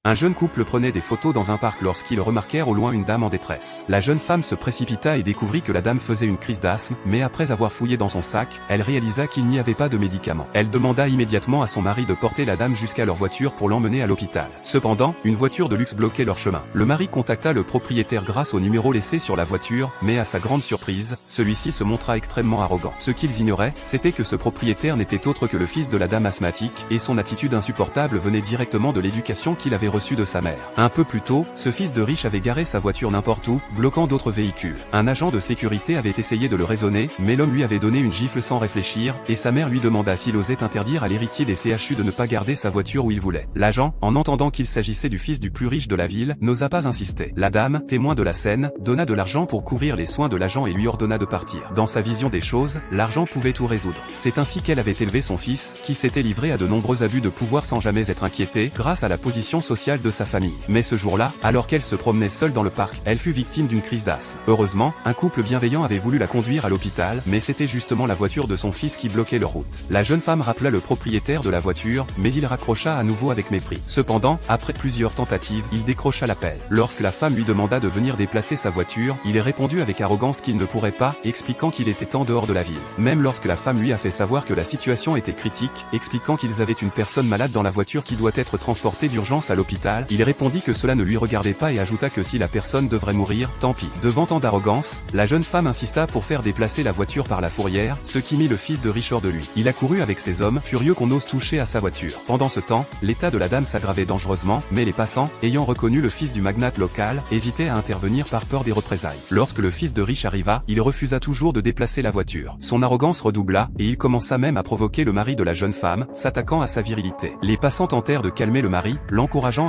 Un jeune couple prenait des photos dans un parc lorsqu'ils remarquèrent au loin une dame en détresse. La jeune femme se précipita et découvrit que la dame faisait une crise d'asthme, mais après avoir fouillé dans son sac, elle réalisa qu'il n'y avait pas de médicaments. Elle demanda immédiatement à son mari de porter la dame jusqu'à leur voiture pour l'emmener à l'hôpital. Cependant, une voiture de luxe bloquait leur chemin. Le mari contacta le propriétaire grâce au numéro laissé sur la voiture, mais à sa grande surprise, celui-ci se montra extrêmement arrogant. Ce qu'ils ignoraient, c'était que ce propriétaire n'était autre que le fils de la dame asthmatique, et son attitude insupportable venait directement de l'éducation qu'il avait reçu de sa mère. Un peu plus tôt, ce fils de riche avait garé sa voiture n'importe où, bloquant d'autres véhicules. Un agent de sécurité avait essayé de le raisonner, mais l'homme lui avait donné une gifle sans réfléchir, et sa mère lui demanda s'il osait interdire à l'héritier des CHU de ne pas garder sa voiture où il voulait. L'agent, en entendant qu'il s'agissait du fils du plus riche de la ville, n'osa pas insister. La dame, témoin de la scène, donna de l'argent pour couvrir les soins de l'agent et lui ordonna de partir. Dans sa vision des choses, l'argent pouvait tout résoudre. C'est ainsi qu'elle avait élevé son fils, qui s'était livré à de nombreux abus de pouvoir sans jamais être inquiété, grâce à la position sociale de sa famille. Mais ce jour-là, alors qu'elle se promenait seule dans le parc, elle fut victime d'une crise d'asthme. Heureusement, un couple bienveillant avait voulu la conduire à l'hôpital, mais c'était justement la voiture de son fils qui bloquait leur route. La jeune femme rappela le propriétaire de la voiture, mais il raccrocha à nouveau avec mépris. Cependant, après plusieurs tentatives, il décrocha l'appel. Lorsque la femme lui demanda de venir déplacer sa voiture, il répondit avec arrogance qu'il ne pourrait pas, expliquant qu'il était en dehors de la ville. Même lorsque la femme lui a fait savoir que la situation était critique, expliquant qu'ils avaient une personne malade dans la voiture qui doit être transportée d'urgence à l'hôpital, il répondit que cela ne lui regardait pas et ajouta que si la personne devrait mourir, tant pis. Devant tant d'arrogance, la jeune femme insista pour faire déplacer la voiture par la fourrière, ce qui mit le fils de riche hors de lui. Il accourut avec ses hommes, furieux qu'on ose toucher à sa voiture. Pendant ce temps, l'état de la dame s'aggravait dangereusement, mais les passants, ayant reconnu le fils du magnate local, hésitaient à intervenir par peur des représailles. Lorsque le fils de riche arriva, il refusa toujours de déplacer la voiture. Son arrogance redoubla, et il commença même à provoquer le mari de la jeune femme, s'attaquant à sa virilité. Les passants tentèrent de calmer le mari, l'encourageant